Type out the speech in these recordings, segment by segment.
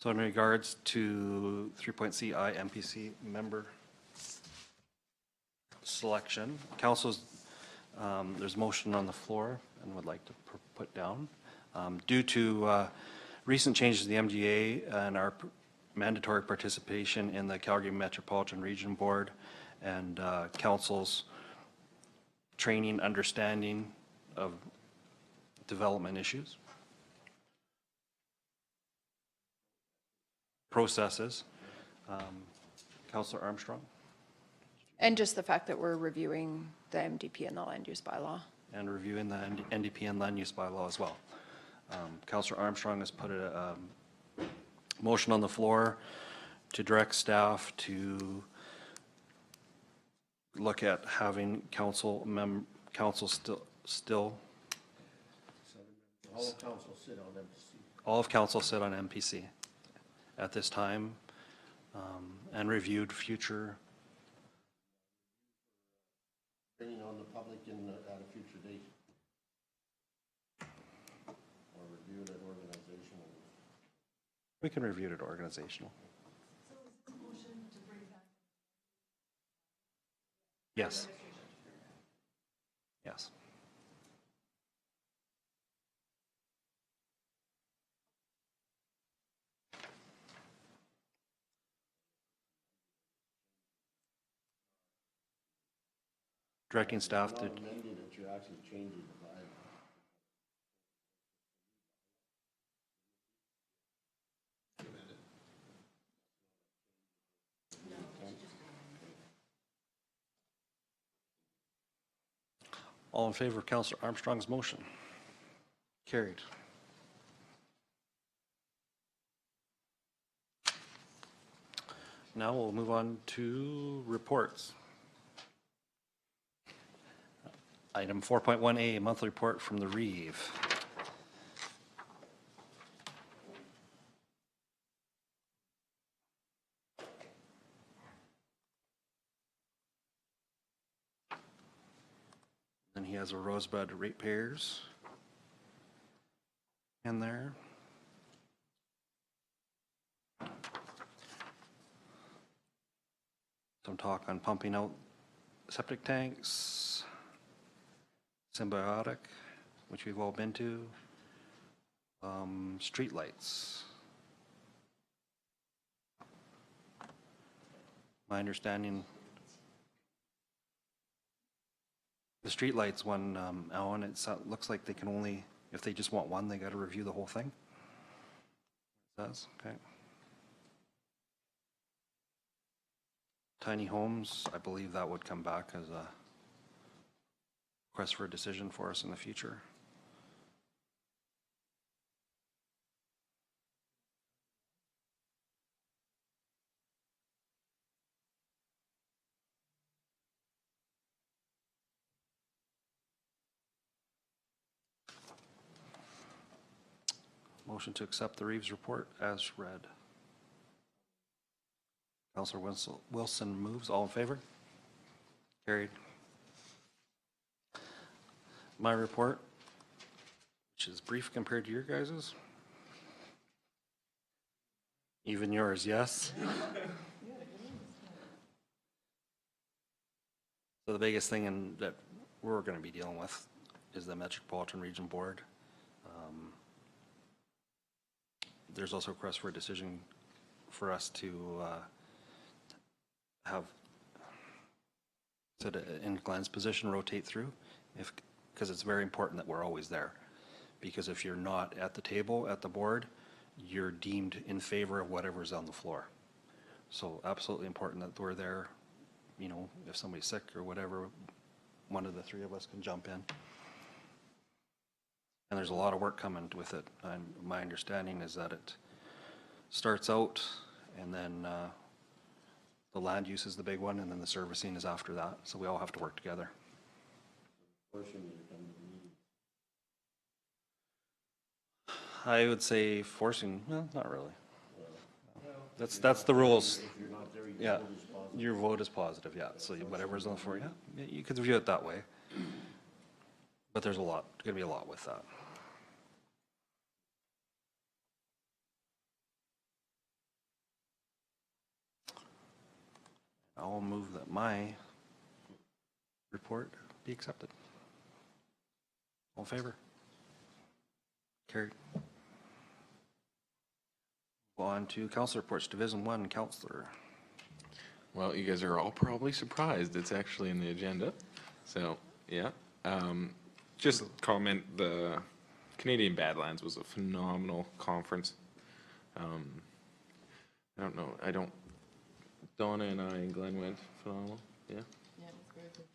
So in regards to 3.CI MPC member selection, council's, there's motion on the floor and would like to put down. Due to recent changes to the MDA and our mandatory participation in the Calgary Metropolitan Region Board and council's training, understanding of development issues, processes. Councillor Armstrong? And just the fact that we're reviewing the MDP and the land use bylaw. And reviewing the NDP and land use bylaw as well. Councillor Armstrong has put a motion on the floor to direct staff to look at having council still All of council sit on MPC. all of council sit on MPC at this time, and reviewed future. Training on the public at a future date. Or review it at organizational. We can review it at organizational. Yes. Yes. Directing staff to, Not amending it, you're actually changing the bylaw. all in favor of Councillor Armstrong's motion? Carried. Now we'll move on to reports. Item 4.1A, monthly report from the Reeve. And he has a Rosebud ratepayers in there. Some talk on pumping out septic tanks, Symbiotic, which we've all been to, street lights. My understanding, the street lights one, Alan, it looks like they can only, if they just want one, they got to review the whole thing. It does, okay. Tiny homes, I believe that would come back as a request for a decision for us in the future. Motion to accept the Reeves report as read. Councillor Wilson moves. All in favor? Carried. My report, which is brief compared to your guys's. Even yours, yes? So the biggest thing that we're going to be dealing with is the Metropolitan Region Board. There's also a request for a decision for us to have, so to, in Glenn's position, rotate through, because it's very important that we're always there. Because if you're not at the table, at the board, you're deemed in favor of whatever's on the floor. So absolutely important that we're there. You know, if somebody's sick or whatever, one of the three of us can jump in. And there's a lot of work coming with it. And my understanding is that it starts out and then the land use is the big one, and then the servicing is after that. So we all have to work together. I would say forcing, well, not really. That's the rules. Yeah, your vote is positive, yeah. So whatever's on the floor, yeah, you could view it that way. But there's going to be a lot with that. I'll move that my report be accepted. All in favor? Carried. Go on to council reports, Division 1, Councillor. Well, you guys are all probably surprised it's actually in the agenda. So, yeah. Just comment, the Canadian Badlands was a phenomenal conference. I don't know, Donna and I and Glenn went, phenomenal, yeah? Yeah,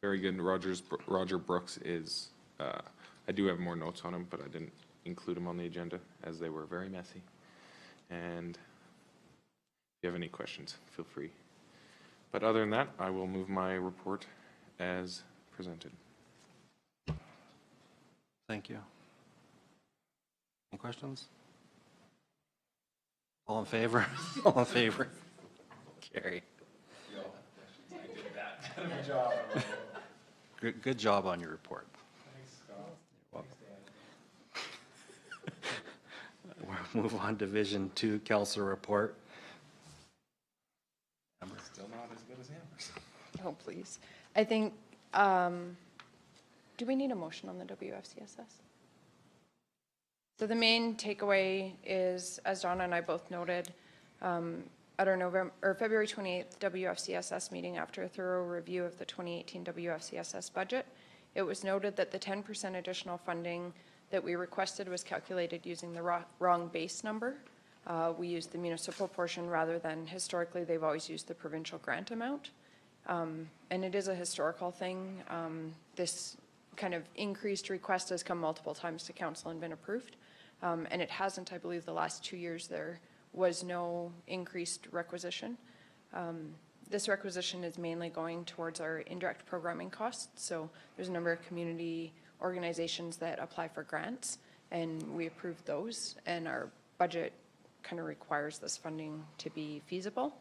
very good. Roger Brooks is, I do have more notes on him, but I didn't include him on the agenda as they were very messy. And if you have any questions, feel free. But other than that, I will move my report as presented. Thank you. Any questions? All in favor? All in favor? Carry. Good job on your report. Thanks, Scott. We'll move on to Division 2, Council report. Still not as good as Amber's. Oh, please. I think, do we need a motion on the WFCSS? So the main takeaway is, as Donna and I both noted, at our February 28th WFCSS meeting, after a thorough review of the 2018 WFCSS budget, it was noted that the 10% additional funding that we requested was calculated using the wrong base number. We used the municipal portion rather than, historically, they've always used the provincial grant amount. And it is a historical thing. This kind of increased request has come multiple times to council and been approved. And it hasn't, I believe, the last 2 years there was no increased requisition. This requisition is mainly going towards our indirect programming costs. So there's a number of community organizations that apply for grants, and we approved those, and our budget kind of requires this funding to be feasible.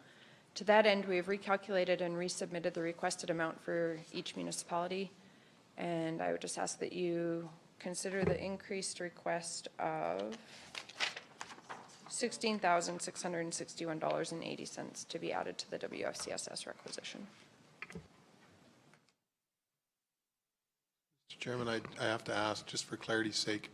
To that end, we have recalculated and resubmitted the requested amount for each municipality, and I would just ask that you consider the increased request of $16,661.80 to be added to the WFCSS requisition. Mr. Chairman, I have to ask, just for clarity's sake,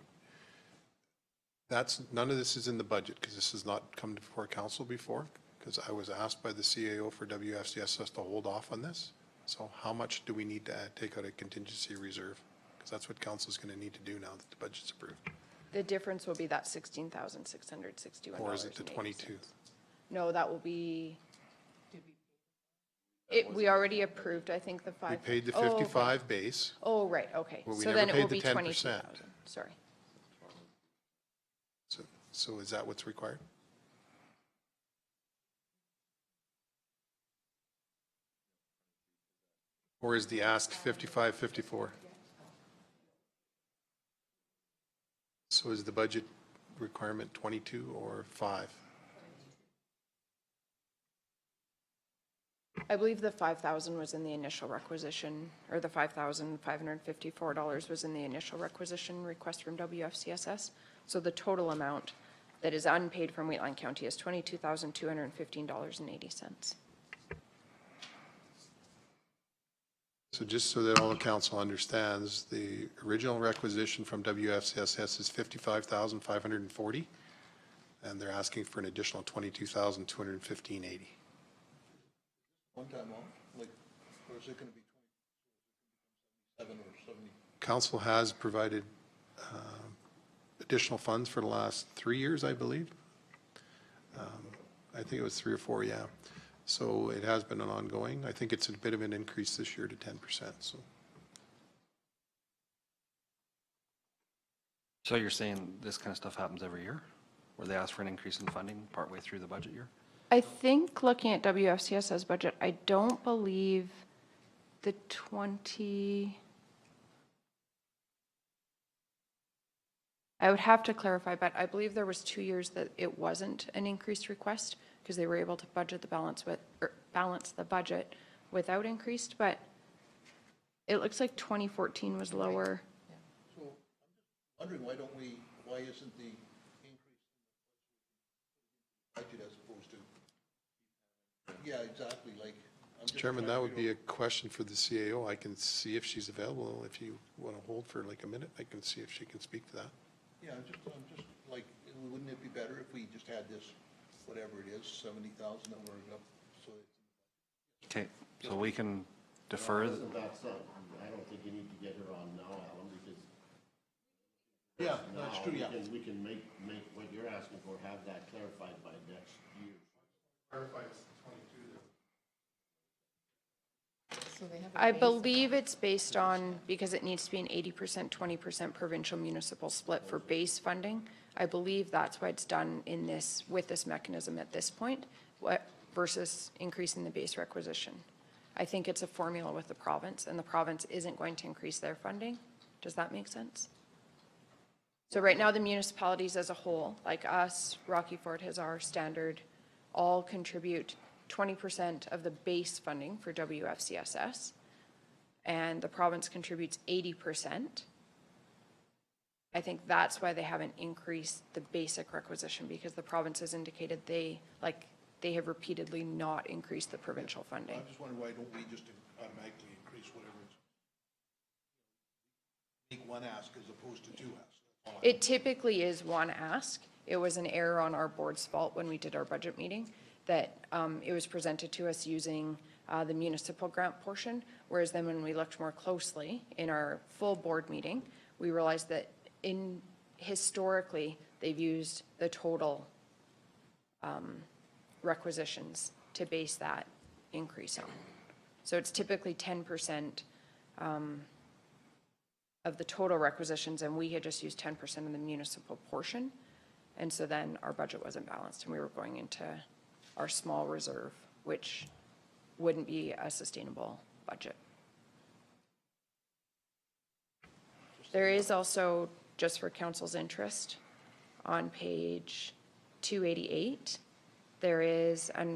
none of this is in the budget because this has not come before council before, because I was asked by the CAO for WFCSS to hold off on this. So how much do we need to take out a contingency reserve? Because that's what council is going to need to do now that the budget's approved. The difference will be that $16,661. Or is it the 22? No, that will be, we already approved, I think, the five. We paid the Oh, okay. 55 base. Oh, right, okay. Well, we So never then it paid will the be 10%. 22,000, sorry. So is that what's required? Or is the ask 55, 54? So is the budget requirement 22 or 5? I believe the 5,000 was in the initial requisition, or the $5,554 was in the initial requisition request from WFCSS. So the total amount that is unpaid from Wheatland County is $22,215.80. So just so that all the council understands, the original requisition from WFCSS is 55,540, and they're asking for an additional 22,215.80. One time off, like, or is it gonna be 7 or 70? Council has provided additional funds for the last 3 years, I believe. I think it was 3 or 4, yeah. So it has been an ongoing. I think it's a bit of an increase this year to 10%. So you're saying this kind of stuff happens every year, where they ask for an increase in funding partway through the budget year? I think looking at WFCS's budget, I don't believe the 20, I would have to clarify, but I believe there was 2 years that it wasn't an increased request because they were able to budget the balance the budget without increased, but it looks like 2014 was lower. So I'm just wondering, why isn't the increase in the budget as opposed to, yeah, exactly, like, just Chairman, trying that to would be figure a question for the CAO. I can see if she's available. If you want to hold for like a minute, I can see if she can speak to that. Yeah, I'm just like, wouldn't it be better if we just had this, whatever it is, 70,000 that we're up, so it's Okay, so we can defer. Listen, that's, I don't think you need to get her on now, Alan, because yeah, now that's true, yeah. we can make what you're asking for, have that clarified by next year. I believe it's based on, because it needs to be an 80%, 20% provincial municipal split for base funding. I believe that's why it's done in this, with this mechanism at this point, versus increasing the base requisition. I think it's a formula with the province, and the province isn't going to increase their funding. Does that make sense? So right now, the municipalities as a whole, like us, Rocky Ford has our standard, all contribute 20% of the base funding for WFCSS, and the province contributes 80%. I think that's why they haven't increased the basic requisition, because the province has indicated they have repeatedly not increased the provincial funding. I'm just wondering, why don't we just automatically increase whatever it's, make one ask as opposed to two asks? That's all I- It typically is one ask. It was an error on our board's fault when we did our budget meeting, that it was presented to us using the municipal grant portion, whereas then when we looked more closely in our full board meeting, we realized that historically, they've used the total requisitions to base that increase on. So it's typically 10% of the total requisitions, and we had just used 10% of the municipal portion. And so then our budget wasn't balanced, and we were going into our small reserve, which wouldn't be a sustainable budget. There is also, just for council's interest, on page 288, there is a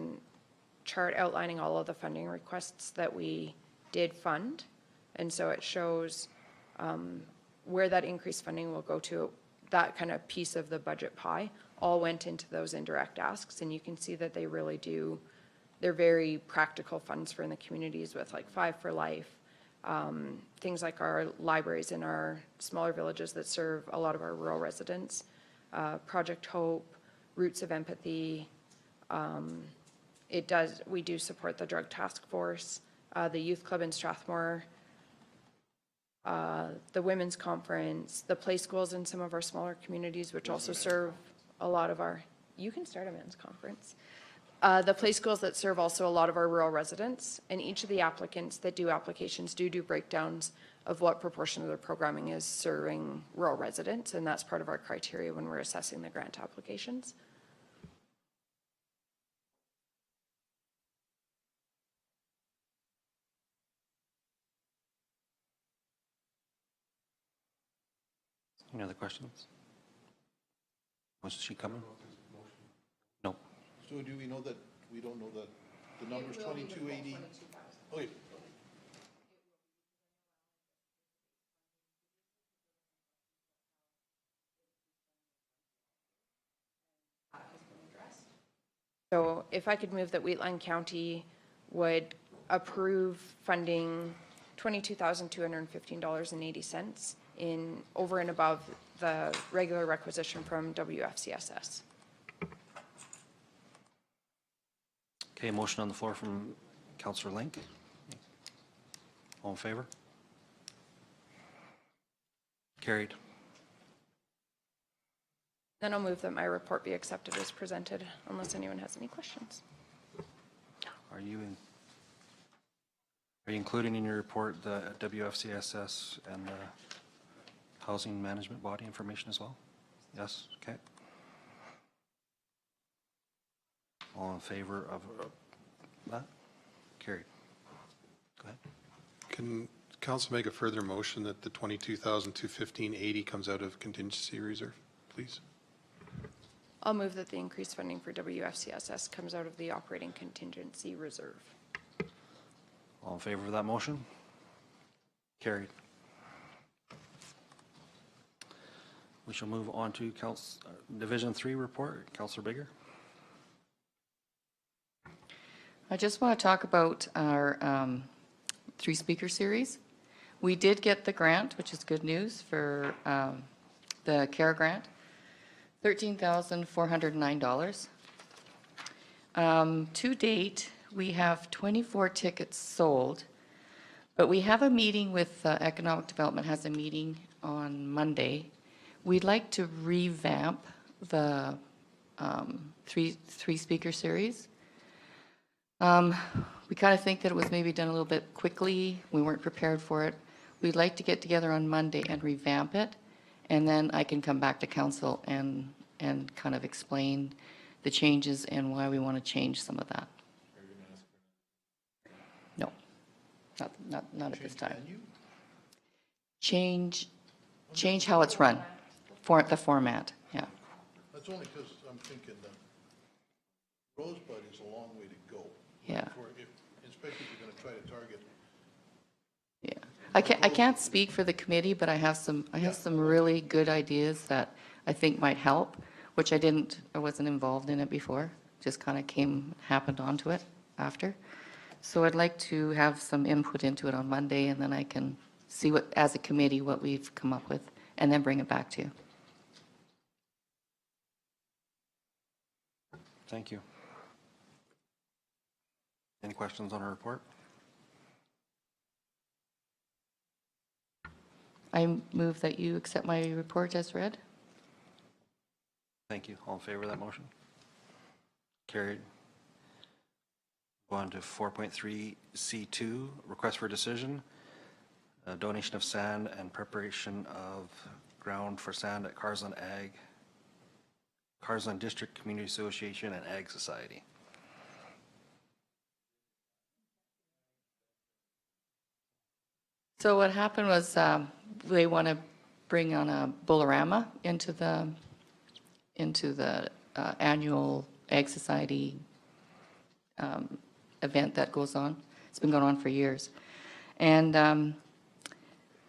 chart outlining all of the funding requests that we did fund. And so it shows where that increased funding will go to. That kind of piece of the budget pie all went into those indirect asks. And you can see that they really do, they're very practical funds for in the communities, with like Five for Life, things like our libraries in our smaller villages that serve a lot of our rural residents, Project Hope, Roots of Empathy. We do support the Drug Task Force, the Youth Club in Strathmore, the Women's Conference, the play schools in some of our smaller communities, which also serve a lot of our, you can start a men's conference. The play schools that serve also a lot of our rural residents, and each of the applicants that do applications do breakdowns of what proportion of their programming is serving rural residents, and that's part of our criteria when we're assessing the grant applications. Any other questions? Was she coming? No. So do we know that, we don't know that the number's 2280? Okay. So if I could move that Wheatland County would approve funding $22,215.80 in over and above the regular requisition from WFCSS. Okay, motion on the floor from Councillor Link. All in favor? Carried. Then I'll move that my report be accepted as presented, unless anyone has any questions. Are you including in your report the WFCSS and the Housing Management Body information as well? Yes, okay. All in favor of that? Carried. Go ahead. Can council make a further motion that the 22,215.80 comes out of contingency reserve, please? I'll move that the increased funding for WFCSS comes out of the operating contingency reserve. All in favor of that motion? Carried. We shall move on to Division 3 report. Councillor Bigger. I just want to talk about our three-speaker series. We did get the grant, which is good news, for the CARE grant, $13,409. To date, we have 24 tickets sold, but we have a meeting with Economic Development, has a meeting on Monday. We'd like to revamp the three-speaker series. We kind of think that it was maybe done a little bit quickly. We weren't prepared for it. We'd like to get together on Monday and revamp it, and then I can come back to council and kind of explain the changes and why we want to change some of that. No, not at this time. Change how it's run, the format, yeah. That's only because I'm thinking that Rosebud is a long way to go. Yeah. Especially if you're going to try to target. Yeah, I can't speak for the committee, but I have some really good ideas that I think might help, which I wasn't involved in it before, just kind of happened onto it after. So I'd like to have some input into it on Monday, and then I can see as a committee, what we've come up with, and then bring it back to you. Thank you. Any questions on our report? I move that you accept my report as read. Thank you. All in favor of that motion? Carried. Go on to 4.3C2, request for decision, donation of sand and preparation of ground for sand at Carsland District Community Association and Ag Society. So what happened was they want to bring on a Bullarama into the annual Ag Society event that goes on. It's been going on for years. And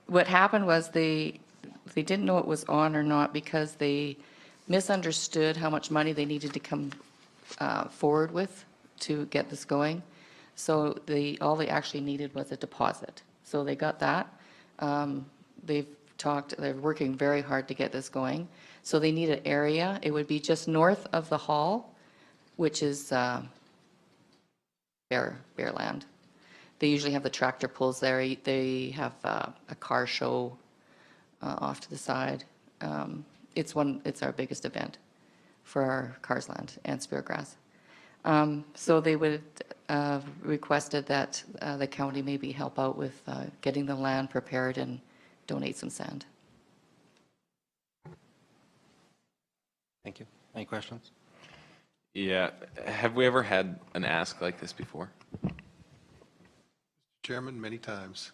what happened was they didn't know it was on or not because they misunderstood how much money they needed to come forward with to get this going. So all they actually needed was a deposit. So they got that. They're working very hard to get this going. So they need an area. It would be just north of the hall, which is bare land. They usually have the tractor pulls there. They have a car show off to the side. It's our biggest event for our Carsland and Speargrass. So they would requested that the county maybe help out with getting the land prepared and donate some sand. Thank you. Any questions? Yeah, have we ever had an ask like this before? Chairman, many times.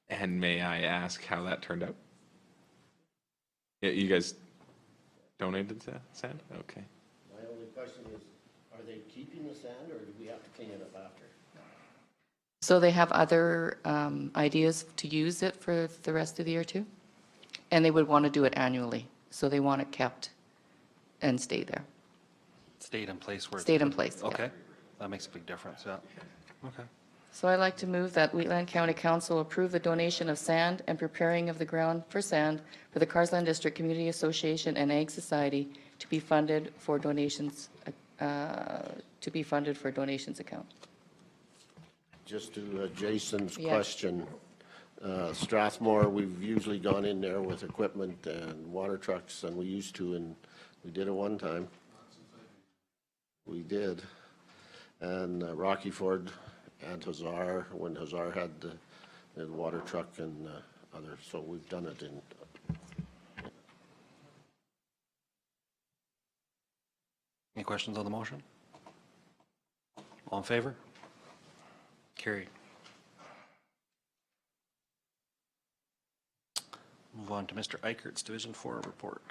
And may I ask how that turned out? Yeah, you guys donated sand? Okay. My only question is, are they keeping the sand or do we have to clean it up after? So they have other ideas to use it for the rest of the year too? And they would want to do it annually. So they want it kept and stay there. Stayed in place where it's. Stayed in place, yeah. Okay. That makes a big difference, yeah. Okay. So I'd like to move that Wheatland County Council approve the donation of sand and preparing of the ground for sand for the Carsland District Community Association and Ag Society to be funded for donations account. Just to Jason's Yeah. question, Strathmore, we've usually gone in there with equipment and water trucks, and we used to, and we did it one time. We did. And Rocky Ford and Hazar, when Hazar had the water truck and others, so we've done it in. Any questions on the motion? All in favor? Carried. Move on to Mr. Eichert's Division 4 report.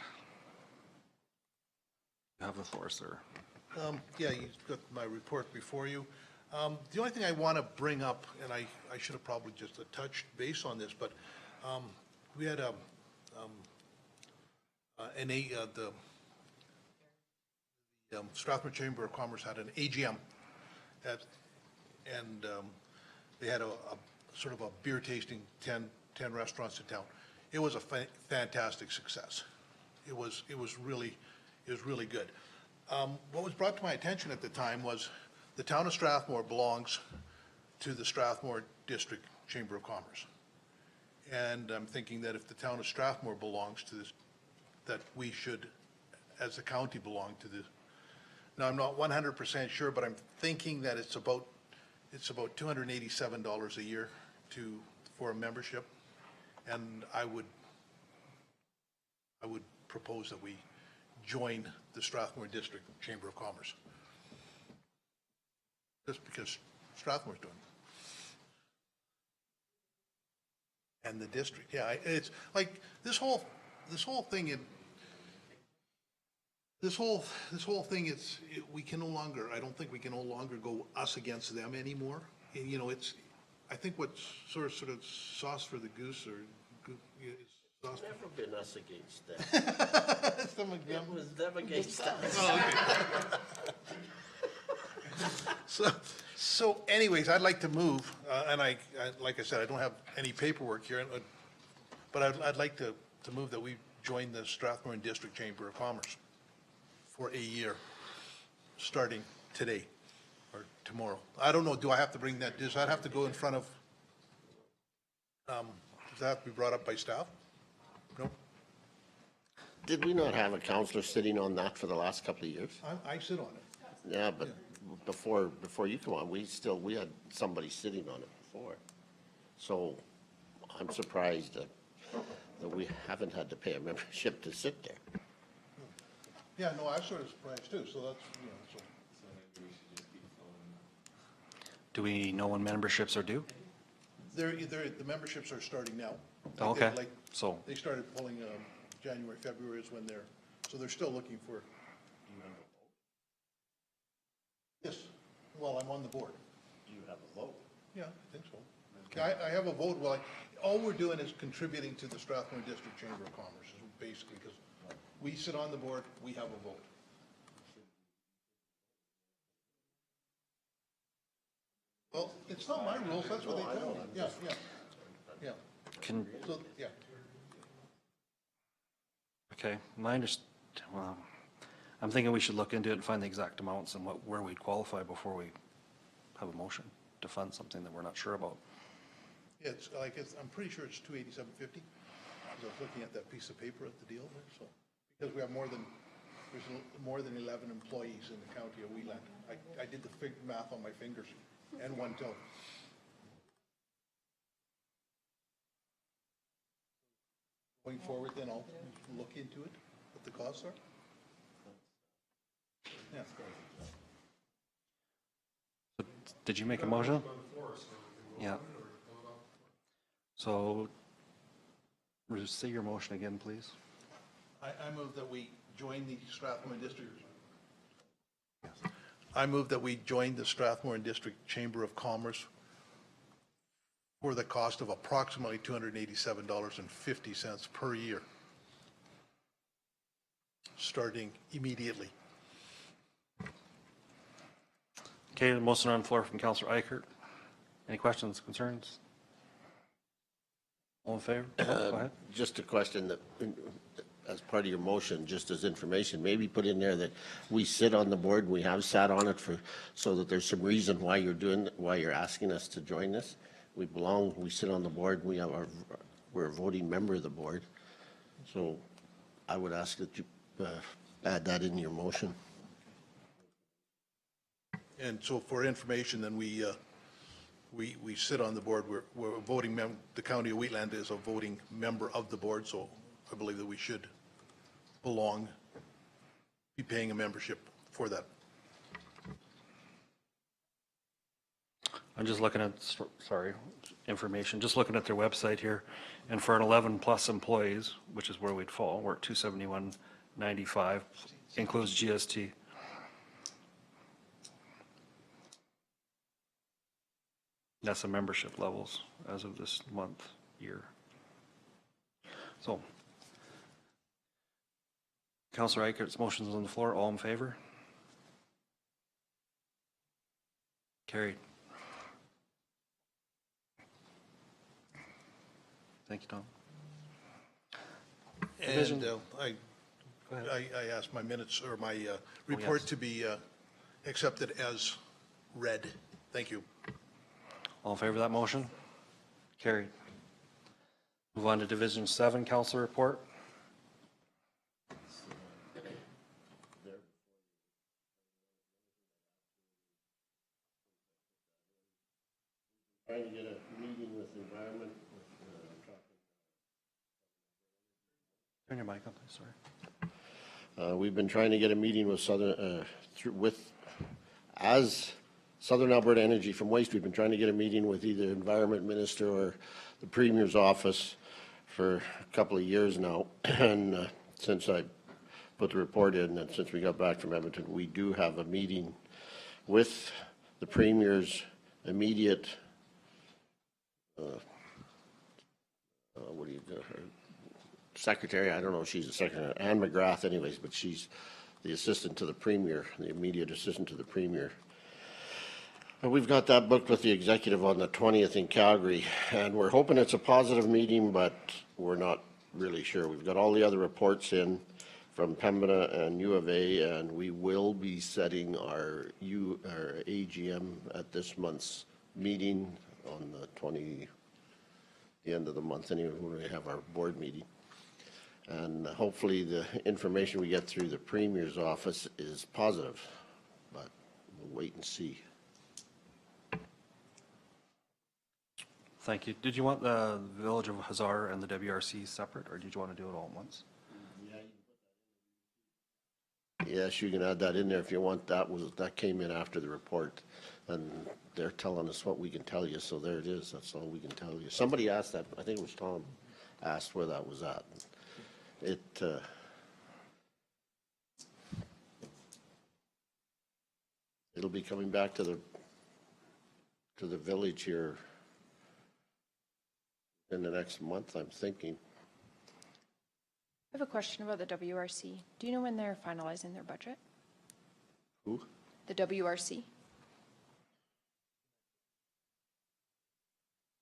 You have the floor, sir. Yeah, you've got my report before you. The only thing I want to bring up, and I should have probably just touched base on this, but we had a the Strathmore Chamber of Commerce had an AGM and they had a sort of a beer tasting, 10 restaurants in town. It was a fantastic success. It was really good. What was brought to my attention at the time was the town of Strathmore belongs to the Strathmore District Chamber of Commerce. And I'm thinking that if the town of Strathmore belongs to this, that we should, as a county, belong to this. Now, I'm not 100% sure, but I'm thinking that it's about $287 a year for a membership. And I would propose that we join the Strathmore District Chamber of Commerce. Just because Strathmore's doing it. And the district, yeah, it's like this whole thing we can no longer, I don't think we can no longer go us against them anymore. And, you know, I think what's sort of sauce for the goose or sauce. It's never been us against them. It was them against us. So anyways, I'd like to move, and I, like I said, I don't have any paperwork here, but I'd like to move that we join the Strathmore District Chamber of Commerce for a year, starting today or tomorrow. I don't know, do I have to bring that, does that have to go in front of, does that have to be brought up by staff? No? Did we not have a counselor sitting on that for the last couple of years? I sit on it. Yeah, but before you come on, we had somebody sitting on it before. So I'm surprised that we haven't had to pay a membership to sit there. Yeah, no, I was sort of surprised too, so that's, you know, so. Do we know when memberships are due? The memberships are starting now. Oh, okay. So. They started pulling, January, February is when so they're still looking for. Yes, well, I'm on the board. Do you have a vote? Yeah, I think so. Okay. I have a vote, well, all we're doing is contributing to the Strathmore District Chamber of Commerce, is basically, because we sit on the board, we have a vote. Well, it's not my rules, that's what they tell me. Yeah. So, yeah. Okay, well, I'm thinking we should look into it and find the exact amounts and where we'd qualify before we have a motion to fund something that we're not sure about. Yeah, I'm pretty sure it's $287.50, because I was looking at that piece of paper at the deal there, so. Because we have there's more than 11 employees in the county of Wheatland. I did the math on my fingers, and one till. Going forward, then I'll look into it, what the costs are. Yeah. Did you make a motion? Yeah. So, say your motion again, please. I move that we join the Strathmore District. I move that we join the Strathmore District Chamber of Commerce for the cost of approximately $287.50 per year, starting immediately. Okay, the motion on the floor from Councillor Eichert. Any questions, concerns? All in favor? Go ahead. Just a question that, as part of your motion, just as information, maybe put in there that we sit on the board, we have sat on it so that there's some reason why you're asking us to join this. We sit on the board, we're a voting member of the board. So I would ask that you add that in your motion. And so for information, then we sit on the board, we're a voting member, the county of Wheatland is a voting member of the board, so I believe that we should be paying a membership for that. I'm just looking at, information, just looking at their website here, and for an 11-plus employees, which is where we'd fall, we're at $271.95, includes GST. That's the membership levels as of this year. So, Counselor Eichert's motion is on the floor. All in favor? Carried. Thank you, Tom. Division. And I asked my minutes, or my report to be accepted as read. Thank you. All in favor of that motion? Carried. Move on to Division 7, Council Report. Trying to get a meeting with environment, Turn your mic on, please, sorry. we've been trying to get a meeting with as Southern Alberta Energy from Waste. We've been trying to get a meeting with either Environment Minister or the Premier's office for a couple of years now. And since I put the report in and since we got back from Edmonton, we do have a meeting with the Premier's immediate her secretary. I don't know if she's a secretary, Anne McGrath anyways, but she's the assistant to the Premier, the immediate assistant to the Premier. And we've got that booked with the executive on the 20th in Calgary, and we're hoping it's a positive meeting, but we're not really sure. We've got all the other reports in from Pembina and U of A, and we will be setting our AGM at this month's meeting on the end of the month anyway, when we have our board meeting. And hopefully the information we get through the Premier's office is positive, but we'll wait and see. Thank you. Did you want the Village of Hazard and the WRC separate, or did you want to do it all at once? Yes, you can add that in there if you want. That came in after the report, and they're telling us what we can tell you, so there it is. That's all we can tell you. Somebody asked that, I think it was Tom, asked where that was at. It'll be coming back to the village here in the next month, I'm thinking. I have a question about the WRC. Do you know when they're finalizing their budget? Who? The WRC?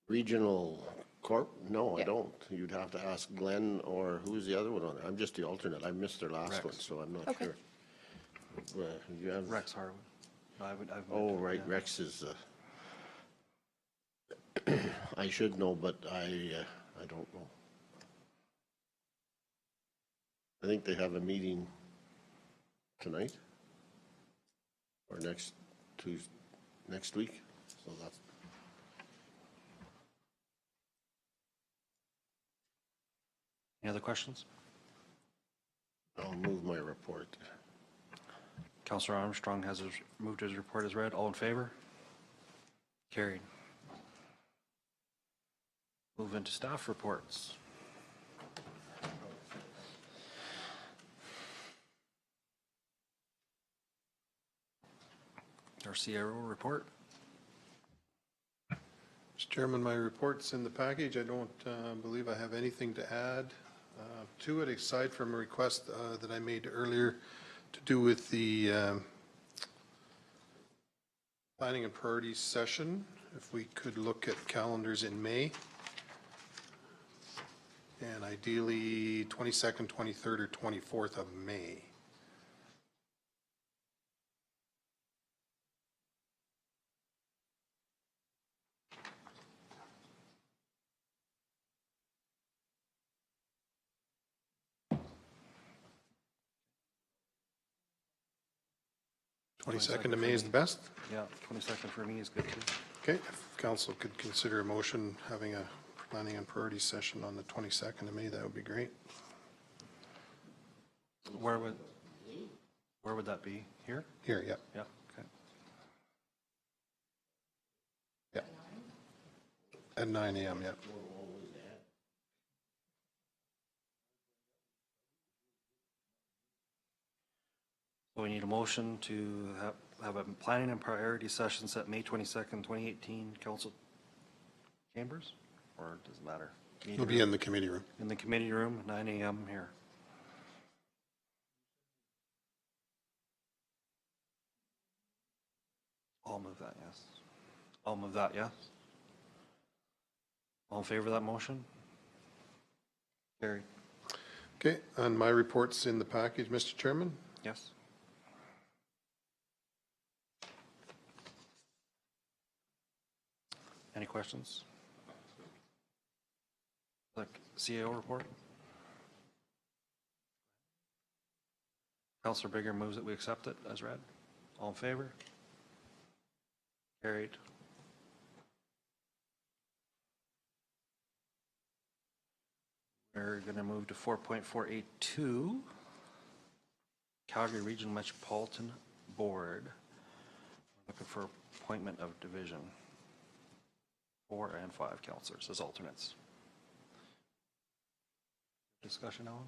Regional Corp? No, I Yeah. don't. You'd have to ask Glenn or who's the other one on there. I'm just the alternate. I missed their last Rex. one, so I'm not Okay. sure. You have Rex Harwood. No, I've Oh, right, yeah. Rex is, I should know, but I don't know. I think they have a meeting tonight or next week, so that's. Any other questions? I'll move my report. Councillor Armstrong has moved his report as read. All in favor? Carried. Move into staff reports. Our CRO report. Mr. Chairman, my report's in the package. I don't believe I have anything to add to it, aside from a request that I made earlier to do with the planning and priorities session. If we could look at calendars in May, and ideally 22nd, 23rd, or 24th of May. Twenty-second of May is the best? Yeah, 22nd for me is good too. Okay, if council could consider a motion having a planning and priorities session on the 22nd of May, that would be great. Where would that be? Here? Here, yeah, Yeah, okay. yeah. At 9 a.m., yeah. So we need a motion to have a planning and priority session set May 22nd, 2018, council chambers? Or does it matter? It'll be in the committee room. In the committee room, 9 a.m. here. I'll move that, yes. I'll move that, yes. All in favor of that motion? Carried. Okay, and my report's in the package, Mr. Chairman. Yes. Any questions? The CAO report? Counselor Bigger moves that we accept it as read. All in favor? Carried. We're going to move to 4.482, Calgary Regional Metropolitan Board. Looking for appointment of division 4 and 5 counselors as alternates. Discussion on?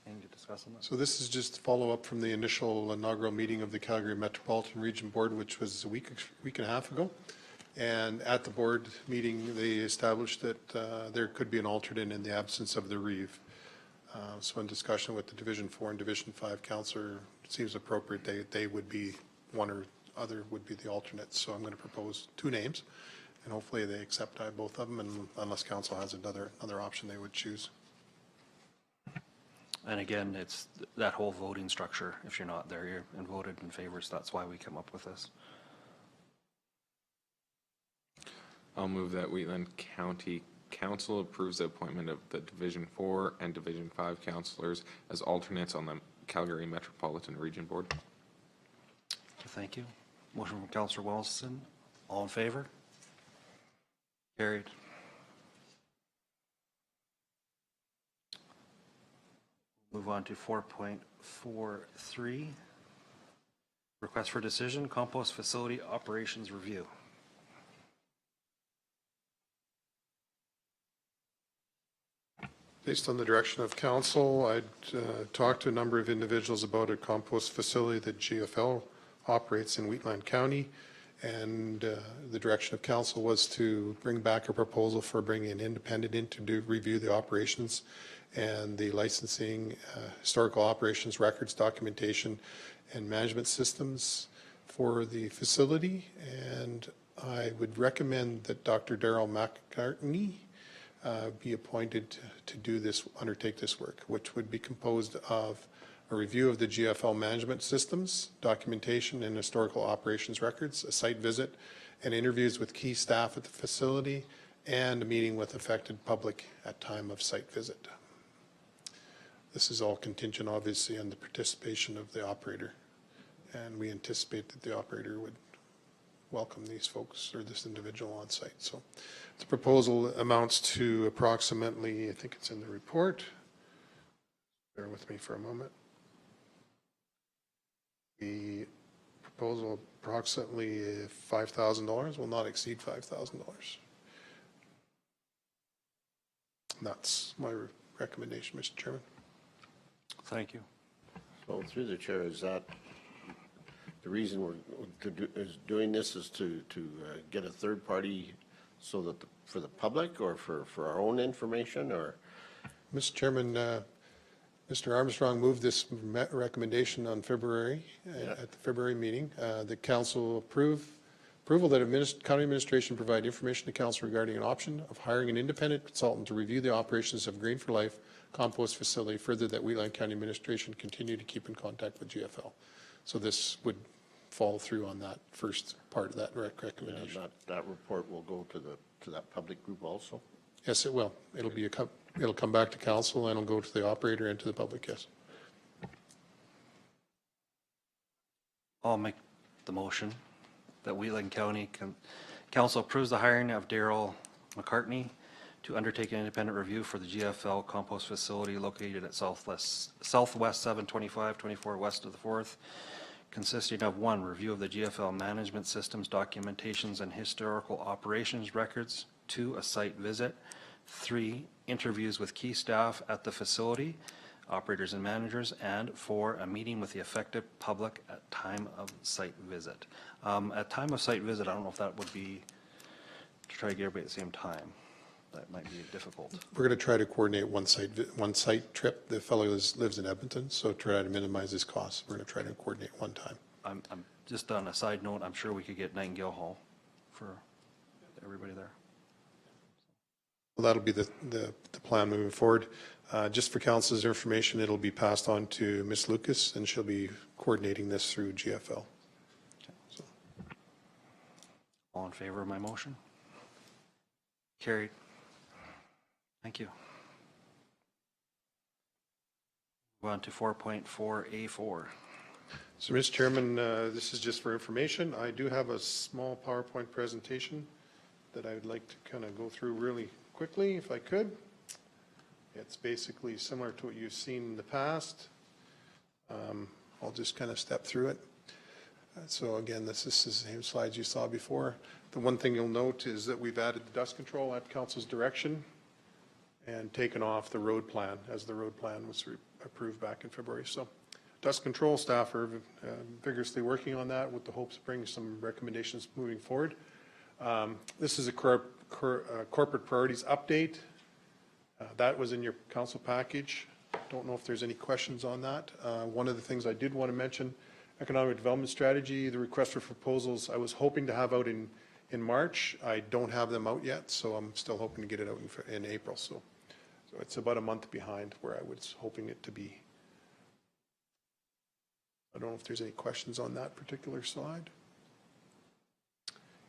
Anything to discuss on that? So this is just follow-up from the initial inaugural meeting of the Calgary Metropolitan Region Board, which was a week and a half ago. And at the board meeting, they established that there could be an alternate in the absence of the reeve. So in discussion with the Division 4 and Division 5 councillor, it seems appropriate they would be, one or other would be the alternate. So I'm going to propose 2 names, and hopefully they accept both of them, and unless council has another option they would choose. And again, it's that whole voting structure. If you're not there, you're and voted in favor, so that's why we come up with this. I'll move that Wheatland County Council approves the appointment of the Division 4 and Division 5 councillors as alternates on the Calgary Metropolitan Region Board. Thank you. Motion from Councillor Wilson. All in favor? Carried. Move on to 4.43. Request for decision, compost facility operations review. Based on the direction of council, I'd talked to a number of individuals about a compost facility that GFL operates in Wheatland County, and the direction of council was to bring back a proposal for bringing an independent in to review the operations and the licensing, historical operations, records, documentation, and management systems for the facility. And I would recommend that Dr. Darrell McCartney be appointed to do this, undertake this work, which would be composed of a review of the GFL management systems, documentation and historical operations records, a site visit, and interviews with key staff at the facility, and a meeting with affected public at time of site visit. This is all contingent, obviously, on the participation of the operator, and we anticipate that the operator would welcome these folks or this individual on site. So the proposal amounts to approximately, I think it's in the report, bear with me for a moment. The proposal approximately $5,000, will not exceed $5,000. That's my recommendation, Mr. Chairman. Thank you. So through the chair, is that the reason we're doing this is to get a third party so that for the public or for our own information, or? Mr. Chairman, Mr. Armstrong moved this recommendation on February, at the February meeting. The council approval that county administration provide information to council regarding an option of hiring an independent consultant to review the operations of Green for Life compost facility, further that Wheatland County administration continue to keep in contact with GFL. So this would fall through on that first part of that recommendation. That report will go to that public group also? Yes, it will. It'll come back to council and it'll go to the operator and to the public, yes. I'll make the motion that Wheatland County Council approves the hiring of Darrell McCartney to undertake an independent review for the GFL compost facility located at Southwest 725, 24 west of the 4th, consisting of 1, review of the GFL management systems, documentations, and historical operations records, 2, a site visit, 3, interviews with key staff at the facility, operators and managers, and 4, a meeting with the affected public at time of site visit. At time of site visit, I don't know if that would be to try to get everybody at the same time. that might be difficult. We're going to try to coordinate one site trip. The fellow lives in Edmonton, so try to minimize his costs. We're going to try to coordinate one time. I'm just on a side note, I'm sure we could get Nightingale Hall for everybody there. Well, that'll be the plan moving forward. Just for council's information, it'll be passed on to Ms. Lucas, and she'll be coordinating this through GFL. So, All in favor of my motion? Carried. Thank you. Go on to 4.4A4. So, Mr. Chairman, this is just for information. I do have a small PowerPoint presentation that I would like to kind of go through really quickly, if I could. It's basically similar to what you've seen in the past. I'll just kind of step through it. So again, this is the same slides you saw before. The one thing you'll note is that we've added the dust control at council's direction and taken off the road plan, as the road plan was approved back in February. So dust control staff are vigorously working on that with the hopes of bringing some recommendations moving forward. This is a corporate priorities update. That was in your council package. Don't know if there's any questions on that. One of the things I did want to mention, economic development strategy, the request for proposals, I was hoping to have out in March. I don't have them out yet, so I'm still hoping to get it out in April. So it's about a month behind where I was hoping it to be. I don't know if there's any questions on that particular slide.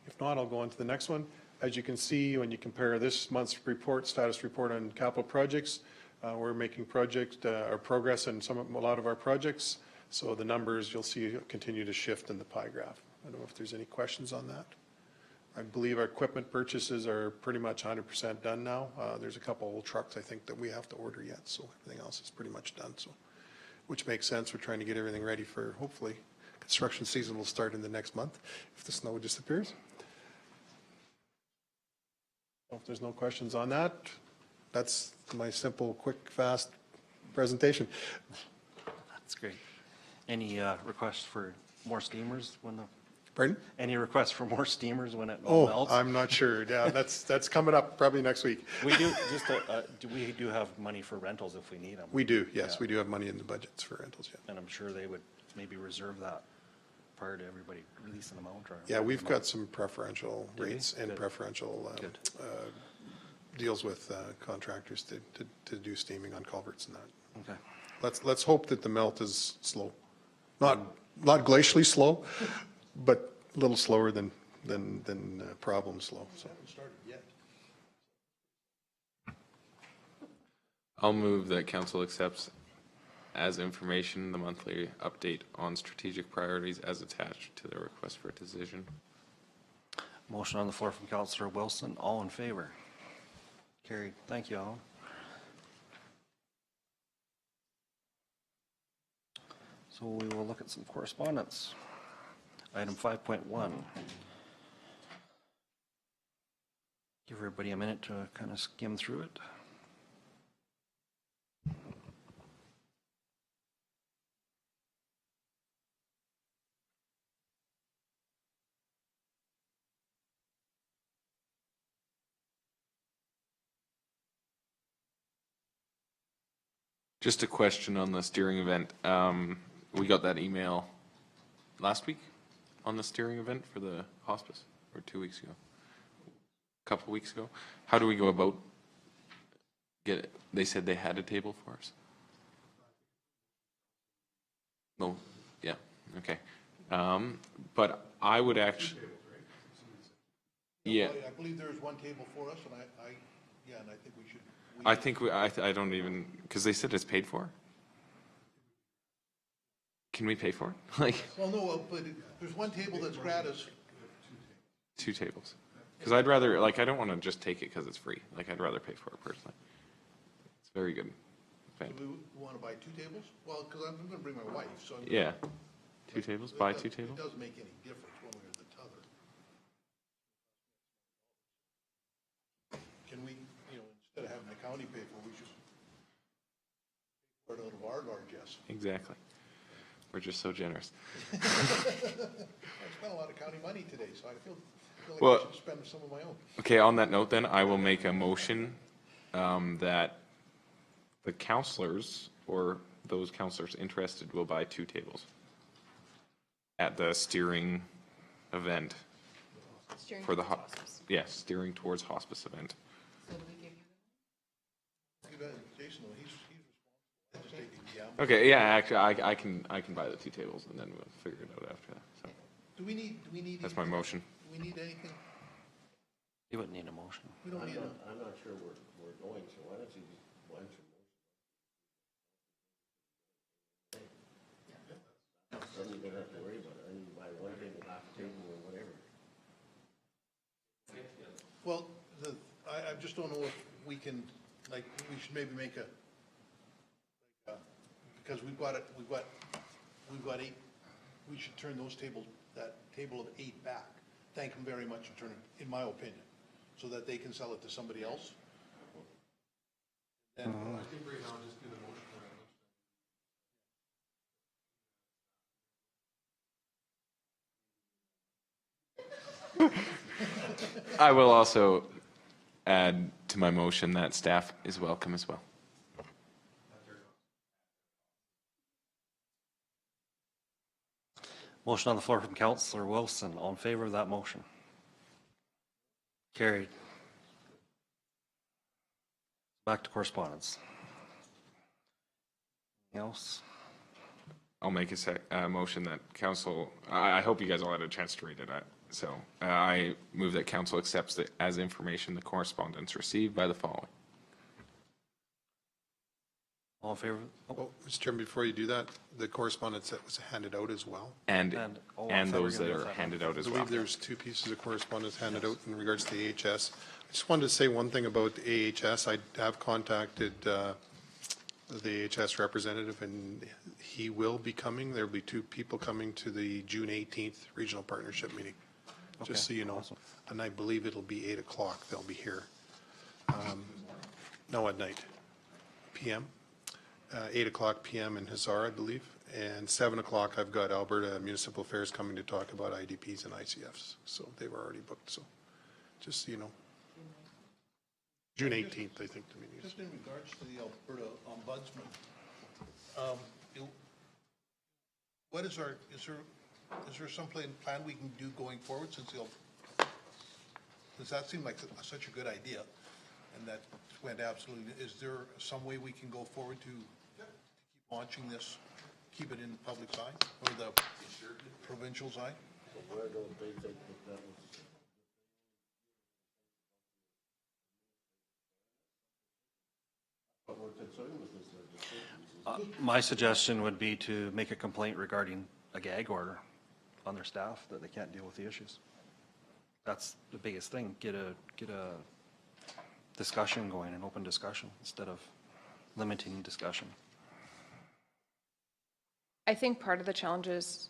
If not, I'll go on to the next one. As you can see, when you compare this month's report, status report on capital projects, we're making progress in a lot of our projects. So the numbers you'll see continue to shift in the pie graph. I don't know if there's any questions on that. I believe our equipment purchases are pretty much 100% done now. There's a couple old trucks I think that we have to order yet, so everything else is pretty much done. So, which makes sense. We're trying to get everything ready for, hopefully, construction season will start in the next month if the snow disappears. If there's no questions on that, that's my simple, quick, fast presentation. That's great. Any requests for more steamers when the? Pardon? Any requests for more steamers when it all melts? I'm not sure. Yeah, that's coming up probably next week. We do just we do have money for rentals if we need them. We do, yes, Yeah. we do have money in the budgets for rentals. Yeah. And I'm sure they would maybe reserve that prior to everybody releasing them out. Or Yeah, we've got some preferential Do we? rates and Good. preferential Good. deals with contractors to do steaming on culverts and that. Okay. Let's hope that the melt is slow, not glacially slow, but a little slower than problem slow. So. Haven't started yet. I'll move that council accepts as information the monthly update on strategic priorities as attached to the request for a decision. Motion on the floor from Councillor Wilson. All in favor? Carried. Thank you, Alan. So we will look at some correspondence. Item 5.1. Give everybody a minute to kind of skim through it. Just a question on the steering event. We got that email last week on the steering event for the hospice, or 2 weeks ago, a couple weeks ago. How do we go about get it? They said they had a table for us. No, yeah, okay. But I would actually, yeah. I believe there is one table for us, and and I think we should. I think I don't even, because they said it's paid for. Can we pay for it? Like Well, no, but there's one table that's gratis. 2 tables. Because I'd rather, like, I don't want to just take it because it's free. Like, I'd rather pay for it personally. It's very good. Do we want to buy 2 tables? Well, because I'm going to bring my wife, so. Yeah. 2 tables, buy 2 It tables. doesn't make any difference one way or the other. Can we, instead of having the county pay for it, we should put it out of our largesse. Exactly. We're just so generous. I spent a lot of county money today, so I feel feel like Well- I should spend some of my own. Okay, on that note then, I will make a motion that the counselors or those counselors interested will buy 2 tables at the steering event for the, steering towards hospice event. Give that to Jason, though. He's responsible. I just take the gamble. Okay, yeah, actually, I can buy the 2 tables and then we'll figure it out after that. So Do we need? that's my anything? motion. Do we need anything? You wouldn't need a motion. We don't need a. I'm not sure we're going, so why don't you? Then you don't have to worry about it, and you buy one table, half a table, or whatever. Well, I just don't know if we can, like, we should maybe make because we've got 8, we should turn those tables, that table of 8 back. Thank them very much and turn it, in my opinion, so that they can sell it to somebody else. And I think right now, just do the motion. I will also add to my motion that staff is welcome as well. Motion on the floor from Councillor Wilson. All in favor of that motion? Carried. Back to correspondence. Anything else? I'll make a motion that council, I hope you guys all had a chance to read it. So I move that council accepts as information the correspondence received by the following. All in favor? Oh, Oh, Mr. Chairman, before you do that, the correspondence that was handed out as well. And I thought we were those gonna that do are that. handed out I as well. believe there's 2 pieces of correspondence handed out in regards to the AHS. I just wanted to say one thing about the AHS. I have contacted the AHS representative, and he will be coming. There'll be 2 people coming to the June 18th Regional Partnership meeting, just so Okay, you know. awesome. And I believe it'll be 8 o'clock. They'll be here. No, at night, PM. 8 o'clock PM in Hazard, I believe. And 7 o'clock, I've got Alberta Municipal Affairs coming to talk about IDPs and ICFs. So they were already booked, so just so you know. June 18th, I think the meeting is. Just in regards to the Alberta Ombudsman, what is is there some plan we can do going forward since does that seem like such a good idea? And that went absolutely, is there some way we can go forward to keep launching this, keep it in the public's eye or the provincial's eye? Where don't they think that was? What we're concerned with is their decisions. My suggestion would be to make a complaint regarding a gag order on their staff, that they can't deal with the issues. That's the biggest thing. Get a discussion going, an open discussion, instead of limiting discussion. I think part of the challenge is,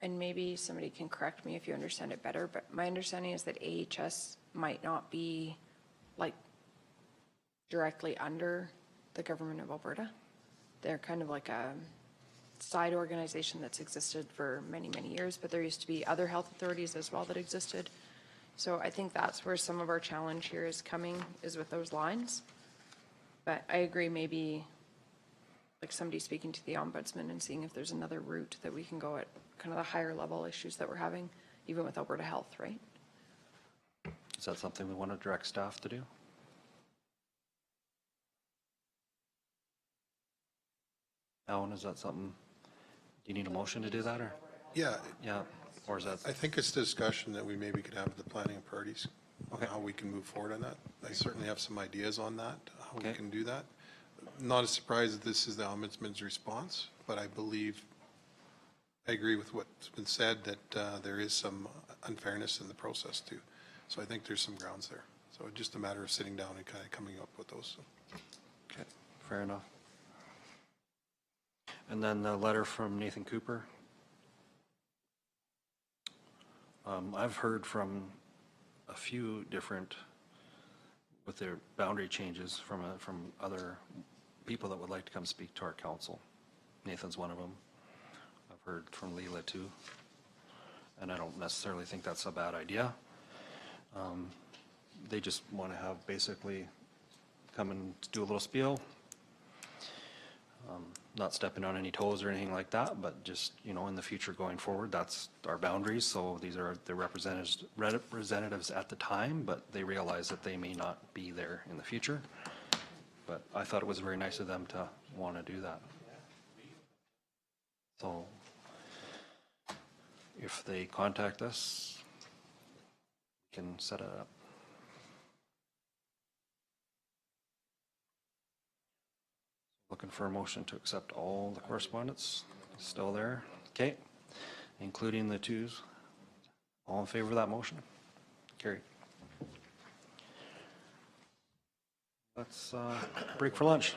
and maybe somebody can correct me if you understand it better, but my understanding is that AHS might not be like directly under the government of Alberta. They're kind of like a side organization that's existed for many, many years, but there used to be other health authorities as well that existed. So I think that's where some of our challenge here is coming, is with those lines. But I agree, maybe like somebody speaking to the ombudsman and seeing if there's another route that we can go at kind of the higher level issues that we're having, even with Alberta Health, right? Is that something we want to direct staff to do? Alan, is that something, do you need a motion to do that, or? Yeah, Yeah, or is that, I think it's a discussion that we maybe could have with the planning parties on Okay. how we can move forward on that. I certainly have some ideas on that, how we Okay. can do that. Not a surprise that this is the ombudsman's response, but I believe, I agree with what's been said, that there is some unfairness in the process too. So I think there's some grounds there. So it's just a matter of sitting down and kind of coming up with those. okay, fair enough. And then the letter from Nathan Cooper. I've heard from a few different, with their boundary changes from other people that would like to come speak to our council. Nathan's one of them. I've heard from Leela too. And I don't necessarily think that's a bad idea. They just want to have basically come and do a little spiel. Not stepping on any toes or anything like that, but just, you know, in the future going forward, that's our boundaries. So these are the representatives at the time, but they realize that they may not be there in the future. But I thought it was very nice of them to want to do that. So if they contact us, we can set it up. Looking for a motion to accept all the correspondence. Still there? Okay. Including the twos. All in favor of that motion? Carried. Let's break for lunch.